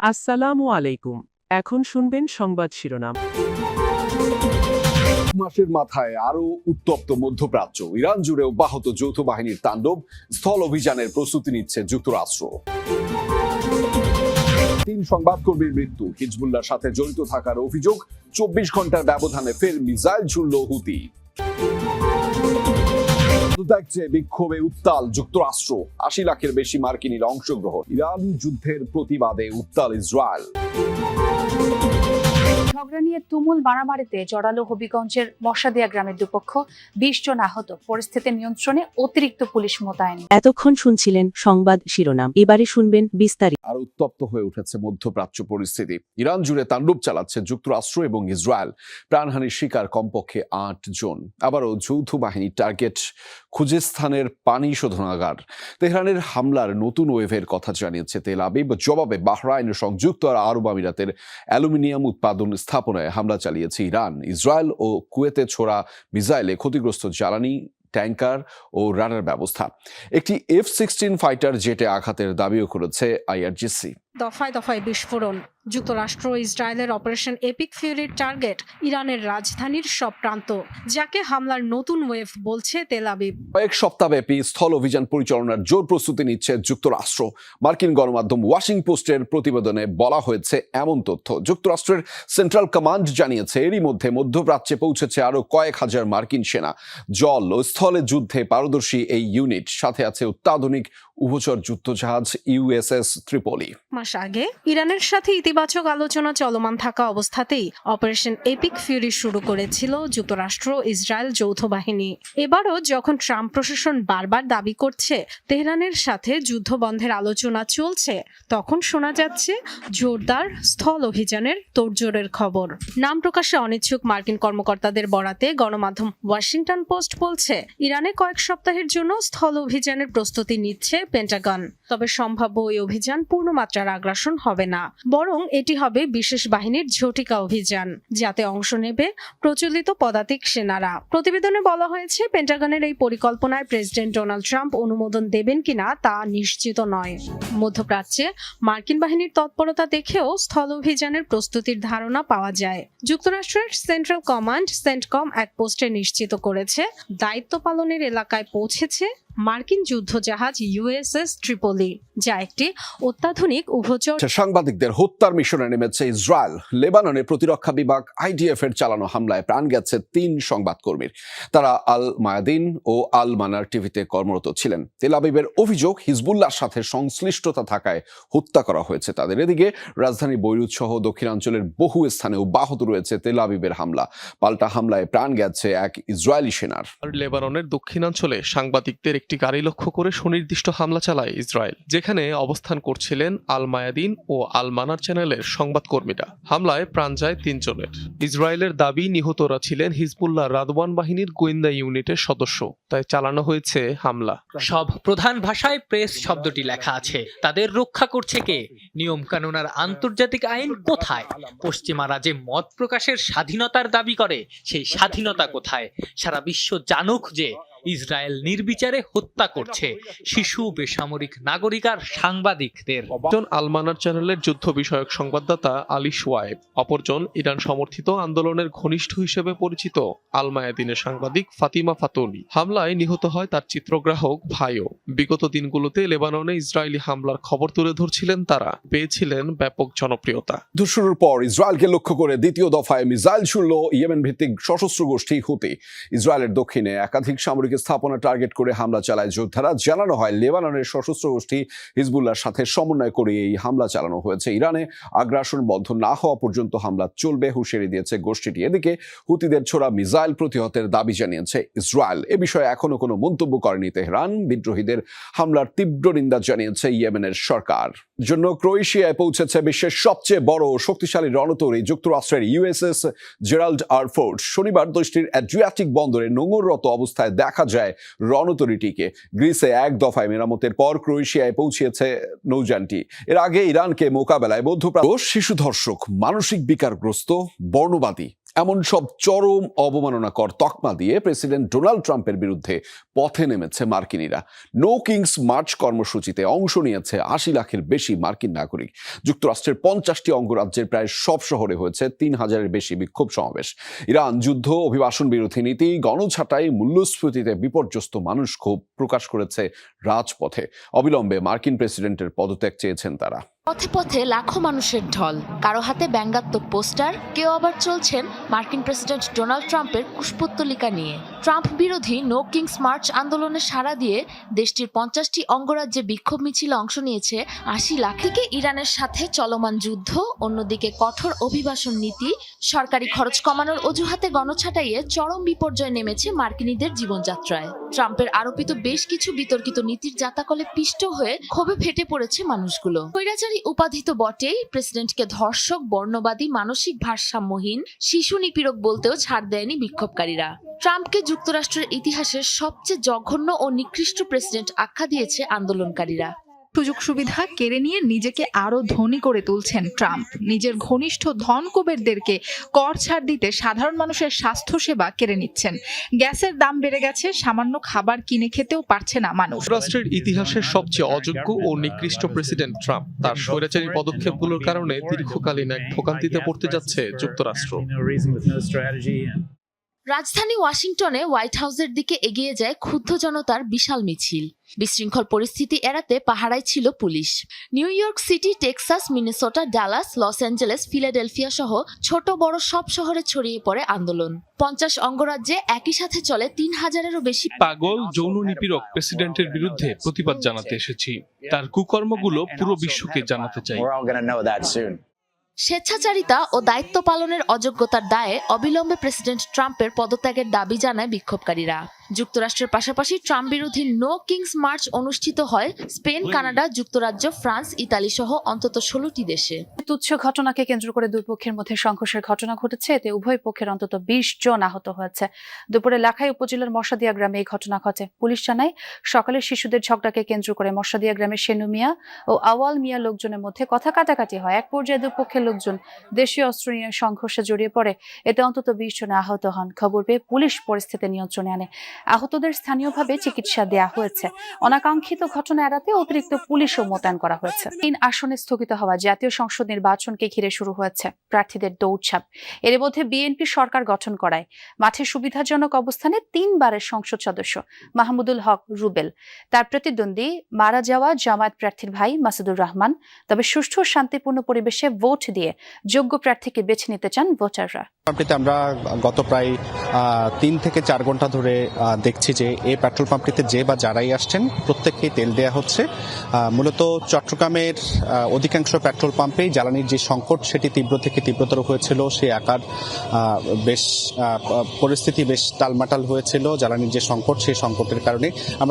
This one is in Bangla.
আসসালামু আলাইকুম। এখন শুনবেন সংবাদ শিরোনাম। মাসের মাথায় আরো উত্তপ্ত মধ্যপ্রাচ্য, ইরান জুড়ে অব্যাহত যৌথ বাহিনীর তাণ্ডব, স্থল অভিযানের প্রস্তুতি নিচ্ছে যুক্তরাষ্ট্র। 3 সংবাদকর্মীর মৃত্যু, হিজবুল্লাহর সাথে জড়িত থাকার অভিযোগ, 24 ঘন্টার ব্যবধানে ফের মিসাইল ছুড়ল হুতি। দেখছে বিক্ষোভে উত্তাল যুক্তরাষ্ট্র, 80 লাখের বেশি মার্কিনীর অংশগ্রহণ, ইরান যুদ্ধের প্রতিবাদে উত্তাল ইসরায়েল। ঝগড়া নিয়ে তুমুল মারামারিতে জড়ালো হবিগঞ্জের মশাদিয়া গ্রামের দুপক্ষ, 20 জন আহত, পরিস্থিতি নিয়ন্ত্রণে অতিরিক্ত পুলিশ মোতায়েন। এতক্ষণ শুনছিলেন সংবাদ শিরোনাম, এবারে শুনবেন বিস্তারিত। আর উত্তপ্ত হয়ে উঠেছে মধ্যপ্রাচ্য পরিস্থিতি। ইরান জুড়ে তাণ্ডব চালাচ্ছে যুক্তরাষ্ট্র এবং ইসরায়েল। প্রাণহানির শিকার কমপক্ষে 8 জন। আবারও যৌথ বাহিনীর টার্গেট খুজেস্তানের পানি শোধনাগার। তেহরানের হামলার নতুন ওয়েভের কথা জানিয়েছে তেল আবিব। জবাবে বাহরাইন ও সংযুক্ত আরব আমিরাতের অ্যালুমিনিয়াম উৎপাদন স্থাপনায় হামলা চালিয়েছে ইরান। ইসরায়েল ও কুয়েতে ছোড়া মিসাইলে ক্ষতিগ্রস্ত জ্বালানি ট্যাঙ্কার ও রাডার ব্যবস্থা। একটি F-16 ফাইটার জেটে আঘাতের দাবিও করেছে IRGC। দফায় দফায় বিস্ফোরণ। যুক্তরাষ্ট্র ইসরায়েলের অপারেশন এপিক ফিউরির টার্গেট ইরানের রাজধানীর সব প্রান্ত, যাকে হামলার নতুন ওয়েভ বলছে তেল আবিব। কয়েক সপ্তাহব্যাপী স্থল অভিযান পরিচালনার জোর প্রস্তুতি নিচ্ছে যুক্তরাষ্ট্র। মার্কিন গণমাধ্যম ওয়াশিং পোস্টের প্রতিবেদনে বলা হয়েছে এমন তথ্য। যুক্তরাষ্ট্রের সেন্ট্রাল কমান্ড জানিয়েছে এরই মধ্যে মধ্যপ্রাচ্যে পৌঁছেছে আরো কয়েক হাজার মার্কিন সেনা। জল ও স্থলে যুদ্ধে পারদর্শী এই ইউনিট, সাথে আছে অত্যাধুনিক উভচর যুদ্ধজাহাজ USS ত্রিপলি। মাস আগে ইরানের সাথে ইতিবাচক আলোচনা চলমান থাকা অবস্থাতেই অপারেশন এপিক ফিউরি শুরু করেছিল যুক্তরাষ্ট্র ইসরায়েল যৌথ বাহিনী। এবারও যখন ট্রাম্প প্রশাসন বারবার দাবি করছে তেহরানের সাথে যুদ্ধ বন্ধের আলোচনা চলছে, তখন শোনা যাচ্ছে জোরদার স্থল অভিযানের তোড়জোড়ের খবর। নাম প্রকাশে অনিচ্ছুক মার্কিন কর্মকর্তাদের বরাতে গণমাধ্যম ওয়াশিংটন পোস্ট বলছে, ইরানে কয়েক সপ্তাহের জন্য স্থল অভিযানের প্রস্তুতি নিচ্ছে পেন্টাগন। তবে সম্ভাব্য ওই অভিযান পূর্ণমাত্রার আগ্রাসন হবে না, বরং এটি হবে বিশেষ বাহিনীর ঝটিকা অভিযান, যাতে অংশ নেবে প্রচলিত পদাতিক সেনারা। প্রতিবেদনে বলা হয়েছে, পেন্টাগনের এই পরিকল্পনায় প্রেসিডেন্ট ডোনাল্ড ট্রাম্প অনুমোদন দেবেন কিনা তা নিশ্চিত নয়। মধ্যপ্রাচ্যে মার্কিন বাহিনীর তৎপরতা দেখেও স্থল অভিযানের প্রস্তুতির ধারণা পাওয়া যায়। যুক্তরাষ্ট্রের সেন্ট্রাল কমান্ড সেন্টকম এক পোস্টে নিশ্চিত করেছে, দায়িত্ব পালনের এলাকায় পৌঁছেছে মার্কিন যুদ্ধজাহাজ USS ত্রিপলি, যা একটি অত্যাধুনিক উভচর। সাংবাদিকদের হত্যার মিশনে নেমেছে ইসরায়েল। লেবাননের প্রতিরক্ষা বিভাগ IDF এর চালানো হামলায় প্রাণ গেছে 3 সংবাদকর্মীর। তারা আল মায়াদিন ও আল মানার টিভিতে কর্মরত ছিলেন। তেল আবিবের অভিযোগ, হিজবুল্লাহর সাথে সংশ্লিষ্টতা থাকায় হত্যা করা হয়েছে তাদের। এদিকে রাজধানী বৈরুত সহ দক্ষিণাঞ্চলের বহু স্থানে অব্যাহত রয়েছে তেল আবিবের হামলা। পাল্টা হামলায় প্রাণ গেছে এক ইসরায়েলি সেনার। লেবাননের দক্ষিণাঞ্চলে সাংবাদিকদের একটি গাড়ি লক্ষ্য করে সুনির্দিষ্ট হামলা চালায় ইসরায়েল, যেখানে অবস্থান করছিলেন আল মায়াদিন ও আল মানার চ্যানেলের সংবাদকর্মীরা। হামলায় প্রাণ যায় 3 জনের। ইসরায়েলের দাবি, নিহতরা ছিলেন হিজবুল্লাহ রাদওয়ান বাহিনীর গোয়েন্দা ইউনিটের সদস্য, তাই চালানো হয়েছে হামলা। সব প্রধান ভাষায় প্রেস শব্দটি লেখা আছে। তাদের রক্ষা করছে কে? নিয়ম কানুন আর আন্তর্জাতিক আইন কোথায়? পশ্চিমারা যে মত প্রকাশের স্বাধীনতার দাবি করে, সেই স্বাধীনতা কোথায়? সারা বিশ্ব জানুক যে ইসরায়েল নির্বিচারে হত্যা করছে শিশু, বেসামরিক নাগরিক আর সাংবাদিকদের। একজন আলমানার চ্যানেলের যুদ্ধ বিষয়ক সংবাদদাতা আলী শোয়েব, অপরজন ইরান সমর্থিত আন্দোলনের ঘনিষ্ঠ হিসেবে পরিচিত আল মায়াদিনের সাংবাদিক ফাতিমা ফাতনি। হামলায় নিহত হয় তার চিত্রগ্রাহক ভাইও। বিগত দিনগুলোতে লেবাননে ইসরায়েলি হামলার খবর তুলে ধরছিলেন তারা, পেয়েছিলেন ব্যাপক জনপ্রিয়তা। শুরুর পর ইসরায়েলকে লক্ষ্য করে দ্বিতীয় দফায় মিসাইল ছুড়ল ইয়েমেন ভিত্তিক সশস্ত্র গোষ্ঠী হুতি। ইসরায়েলের দক্ষিণে একাধিক সামরিক স্থাপনা টার্গেট করে হামলা চালায় যোদ্ধারা। জানানো হয়, লেবাননের সশস্ত্র গোষ্ঠী হিজবুল্লাহর সাথে সমন্বয় করে এই হামলা চালানো হয়েছে। ইরানে আগ্রাসন বন্ধ না হওয়া পর্যন্ত হামলা চলবে হুঁশিয়ারি দিয়েছে গোষ্ঠীটি। এদিকে হুতিদের ছোড়া মিসাইল প্রতিহতের দাবি জানিয়েছে ইসরায়েল। এ বিষয়ে এখনো কোনো মন্তব্য করেনি তেহরান। বিদ্রোহীদের হামলার তীব্র নিন্দা জানিয়েছে ইয়েমেনের সরকার। জন্য ক্রোয়েশিয়ায় পৌঁছেছে বিশ্বের সবচেয়ে বড় শক্তিশালী রণতরী যুক্তরাষ্ট্রের USS জেরাল্ড আর ফোর্ড। শনিবার দেশটির অ্যাড্রিয়াটিক বন্দরে নোঙররত অবস্থায় দেখা যায় রণতরীটিকে। গ্রিসে এক দফায় মেরামতের পর ক্রোয়েশিয়ায় পৌঁছেছে নৌযানটি। এর আগে ইরানকে মোকাবেলায় মধ্যপ্রাচ্য শিশু ধর্ষক, মানসিক বিকারগ্রস্ত, বর্ণবাদী এমন সব চরম অবমাননাকর তকমা দিয়ে প্রেসিডেন্ট ডোনাল্ড ট্রাম্পের বিরুদ্ধে পথে নেমেছে মার্কিনিরা। নো কিংস মার্চ কর্মসূচিতে অংশ নিয়েছে ৮০ লাখের বেশি মার্কিন নাগরিক। যুক্তরাষ্ট্রের ৫০টি অঙ্গরাজ্যের প্রায় সব শহরে হয়েছে ৩,০০০-এর বেশি বিক্ষোভ সমাবেশ। ইরান যুদ্ধ, অভিবাসন বিরোধী নীতি, গণছাঁটাই, মূল্যস্ফীতিতে বিপর্যস্ত মানুষ ক্ষোভ প্রকাশ করেছে রাজপথে। অবিলম্বে মার্কিন প্রেসিডেন্টের পদত্যাগ চেয়েছেন তারা। পথে পথে লাখো মানুষের ঢল, কারো হাতে ব্যঙ্গাত্মক পোস্টার, কেউ আবার চলছেন মার্কিন প্রেসিডেন্ট ডোনাল্ড ট্রাম্পের কুশপুত্তলিকা নিয়ে। ট্রাম্প বিরোধী নো কিংস মার্চ আন্দোলনে সাড়া দিয়ে দেশটির ৫০টি অঙ্গরাজ্যে বিক্ষোভ মিছিলে অংশ নিয়েছে ৮০ লাখ। থেকে ইরানের সাথে চলমান যুদ্ধ, অন্যদিকে কঠোর অভিবাসন নীতি, সরকারি খরচ কমানোর অজুহাতে গণছাঁটাইয়ে চরম বিপর্যয় নেমেছে মার্কিনীদের জীবনযাত্রায়। ট্রাম্পের আরোপিত বেশ কিছু বিতর্কিত নীতির জাতাকলে পিষ্ট হয়ে ক্ষোভে ফেটে পড়েছে মানুষগুলো। স্বৈরাচারী উপাধি তো বটেই, প্রেসিডেন্টকে ধর্ষক, বর্ণবাদী, মানসিক ভারসাম্যহীন, শিশু নিপীড়ক বলতেও ছাড় দেয়নি বিক্ষোভকারীরা। ট্রাম্পকে যুক্তরাষ্ট্রের ইতিহাসের সবচেয়ে জঘন্য ও নিকৃষ্ট প্রেসিডেন্ট আখ্যা দিয়েছে আন্দোলনকারীরা। সুযোগ সুবিধা কেড়ে নিয়ে নিজেকে আরো ধনী করে তুলছেন ট্রাম্প। নিজের ঘনিষ্ঠ ধন কুবেরদেরকে কর ছাড় দিতে সাধারণ মানুষের স্বাস্থ্যসেবা কেড়ে নিচ্ছেন। গ্যাসের দাম বেড়ে গেছে, সামান্য খাবার কিনে খেতেও পারছে না মানুষ। যুক্তরাষ্ট্রের ইতিহাসের সবচেয়ে অযোগ্য ও নিকৃষ্ট প্রেসিডেন্ট ট্রাম্প, তার স্বৈরাচারী পদক্ষেপগুলোর কারণে দীর্ঘকালীন এক ভোগান্তিতে পড়তে যাচ্ছে যুক্তরাষ্ট্র। রাজধানী ওয়াশিংটনে হোয়াইট হাউসের দিকে এগিয়ে যায় ক্ষুব্ধ জনতার বিশাল মিছিল। বিশৃঙ্খল পরিস্থিতি এড়াতে পাহারায় ছিল police. New York city, Texas, Minnesota, Dallas, Los Angeles, Philadelphia সহ ছোট বড় সব শহরে ছড়িয়ে পড়ে আন্দোলন। ৫০ অঙ্গরাজ্যে একই সাথে চলে ৩,০০০-এরও বেশি পাগল যৌন নিপীড়ক প্রেসিডেন্টের বিরুদ্ধে প্রতিবাদ জানাতে এসেছি। তার কুকর্মগুলো পুরো বিশ্বকে জানাতে চাই। স্বেচ্ছাচারিতা ও দায়িত্ব পালনের অযোগ্যতার দায়ে অবিলম্বে প্রেসিডেন্ট ট্রাম্পের পদত্যাগের দাবি জানায় বিক্ষোভকারীরা। যুক্তরাষ্ট্রের পাশাপাশি ট্রাম্প বিরোধী নো কিংস মার্চ অনুষ্ঠিত হয় স্পেন, কানাডা, যুক্তরাজ্য, ফ্রান্স, ইতালি সহ অন্তত ১৬টি দেশে। তুচ্ছ ঘটনাকে কেন্দ্র করে দুই পক্ষের মধ্যে সংঘর্ষের ঘটনা ঘটেছে। এতে উভয় পক্ষের অন্তত ২০ জন আহত হয়েছে। দুপুরে লাখাই উপজেলার মশাদিয়া গ্রামে এই ঘটনা ঘটে। পুলিশ জানায়, সকালে শিশুদের ঝগড়াকে কেন্দ্র করে মশাদিয়া গ্রামের শেনু মিয়া ও আওয়াল মিয়া লোকজনের মধ্যে কথা কাটাকাটি হয়। এক পর্যায়ে দুই পক্ষের লোকজন দেশীয় অস্ত্র নিয়ে সংঘর্ষে জড়িয়ে পড়ে। এতে অন্তত ২০ জন আহত হন। খবর পেয়ে পুলিশ পরিস্থিতি নিয়ন্ত্রণে আনে। আহতদের স্থানীয়ভাবে চিকিৎসা দেয়া হয়েছে। অনাকাঙ্ক্ষিত ঘটনা এড়াতে অতিরিক্ত পুলিশও মোতায়েন করা হয়েছে। ৩ আসনে স্থগিত হওয়া জাতীয় সংসদ নির্বাচনকে ঘিরে শুরু হয়েছে প্রার্থীদের দৌড়ঝাঁপ। এর মধ্যে বিএনপি সরকার গঠন করায় মাঠে সুবিধাজনক অবস্থানে ৩ বারের সংসদ সদস্য মাহমুদুল হক রুবেল, তার প্রতিদ্বন্দ্বী মারা যাওয়া জামায়াত প্রার্থীর ভাই মাসুদুর রহমান। তবে সুষ্ঠু ও শান্তিপূর্ণ পরিবেশে ভোট দিয়ে যোগ্য প্রার্থীকে বেছে নিতে চান ভোটাররা। আমরা গত প্রায় ৩ থেকে ৪ ঘন্টা ধরে দেখছি যে এই পেট্রোল পাম্পটিতে যে বা যারাই আসছেন প্রত্যেককেই তেল দেওয়া হচ্ছে। মূলত চট্টগ্রামের অধিকাংশ পেট্রোল পাম্পেই জ্বালানির যে সংকট সেটি তীব্র থেকে তীব্রতর হয়েছিল। সেই আকার বেশ পরিস্থিতি বেশ টালমাটাল হয়েছিল জ্বালানির যে সংকট, সেই সংকটের কারণে আমরা